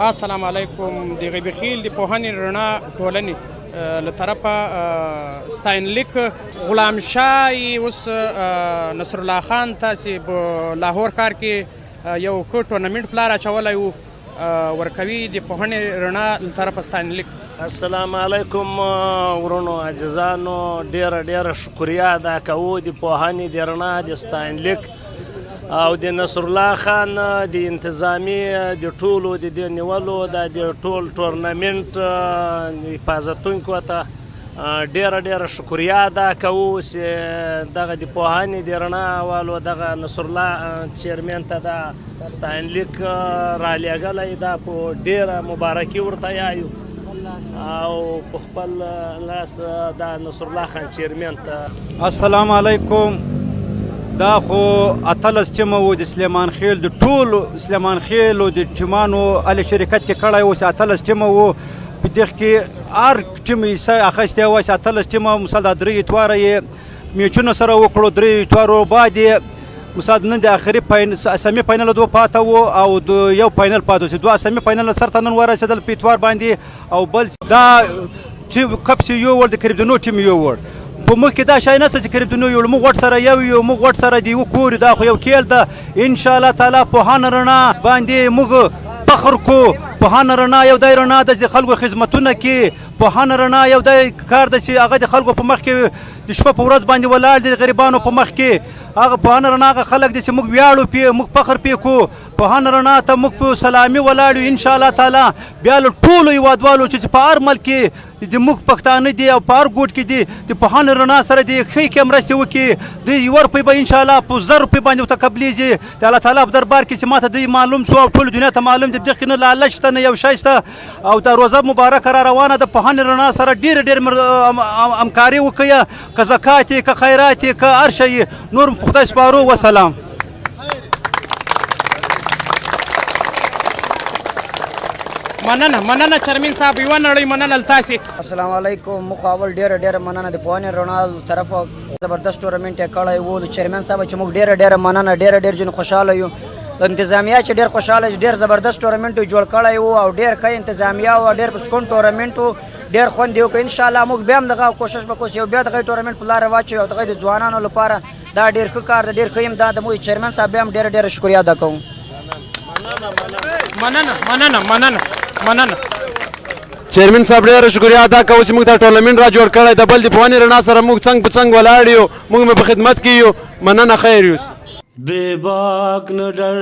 السلام علیکم. د غیب خیل د پوهنې رڼا ټولنې له طرفه ستاینلیک غلام شاه اوس نصر الله خان تاسې په لاهور ښار کې یو ښه ټورنمنټ پلان اچولی و ورکوي د پوهنې رڼا له طرفه ستاینلیک. السلام علیکم ورونو عزیزانو، ډیره ډیره شکریه ادا کوو د پوهنې د رڼا د ستاینلیک او د نصر الله خان د انتظامی د ټولو د دې نیولو د ټول ټورنمنټ حفاظتونکو ته ډیره ډیره شکریه ادا کوو چې دغه د پوهنې د رڼا والو دغه نصر الله چیرمن ته دا ستاینلیک رالیږلی دا په ډیره مبارکي ورته یایو او په خپل لاس دا نصر الله خان چیرمن ته. السلام علیکم. دا خو اتلس ټیمه و د سلیمان خیل د ټولو سلیمان خیلو د ټیمانو هلې شرکت کې کړی و چې اتلس ټیمه و. په دغه کې هر ټیم حصه اخیستی وه چې اتلس ټیمه مثال دا درې اتواره یې میچونه سره وکړو. درې اتوارو بعد یې مثال نن د آخري سمي فاینل دوه پاته و او د یو فاینل پاته و چې دوه سمي فاینل سرته نن ورسېدل په اتوار باندې او بل دا چې کپ چې یو ور د کریبدنو ټیم یو ور په مخ کې دا شی نشته چې کریبدنو یو موږ غوټ سره یو موږ غوټ سره د یوه کور دا خو یو کیل ده. انشاءالله تعالی پوهانه رڼا باندې موږ فخر کو. پوهانه رڼا یو دی رڼا ده چې د خلکو خدمتونه کې. پوهانه رڼا یو دی کار ده چې هغه د خلکو په مخ کې د شپه په ورځ باندې ولاړ دي د غریبانو په مخ کې. هغه پوهانه رڼا هغه خلک دي چې موږ ویاړو پې موږ فخر پې کو. پوهانه رڼا ته موږ په سلامي ولاړ یو انشاءالله تعالی. بیا له ټولو هېوادوالو چې په هر ملک کې د موږ پښتانه دي او په هر ګوټ کې دي د پوهانه رڼا سره دي ښې کې مرستې وکړي. د یوه روپۍ به انشاءالله په 1000 روپۍ باندې ورته قبلېږي د الله تعالی په دربار کې چې ماته دوی معلوم شو او ټولو دنیا ته معلوم دي په دغه کې نه لالچ شته نه یو شی شته او دا روزه مبارکه را روانه د پوهانې رڼا سره ډېره ډېر همکاري وکړه که زکات یې که خیرات یې که هر شی یې نور په خدای سپارو. وسلام. مننه چرمین صاحب، یوه نړۍ مننه له تاسې. السلام علیکم. مخ اول ډیره مننه د پوهنې رڼا طرفه زبردست ټورنمنټ یې کړی و د چیرمن صاحب چې موږ ډیره مننه ډېر ځینې خوشحاله یو. انتظامیه چې ډېر خوشحاله ډېر زبردست ټورنمنټ یې جوړ کړی و او ډېر ښه انتظامیه و ډېر په سکون ټورنمنټ و ډېر خوند یې وکړ. انشاءالله موږ بیا هم دغه کوشش به کوو چې بیا دغه ټورنمنټ په لاره واچوو او دغه د ځوانانو لپاره دا ډېر ښه کار دی ډېر ښه امداد د موږ چیرمن صاحب بیا هم ډېره شکریه ادا کوو. مننه چیرمن صاحب ډېره شکریه ادا کوو چې موږ دا ټورنمنټ را جوړ کړی د بل د پوهنې رڼا سره موږ څنګ په څنګ ولاړ یو موږ مې په خدمت کې یو. مننه خیر یوس. بے باک نہ ڈر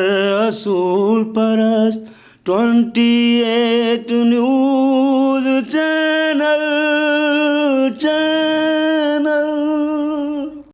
رسول پرست 28 نیوز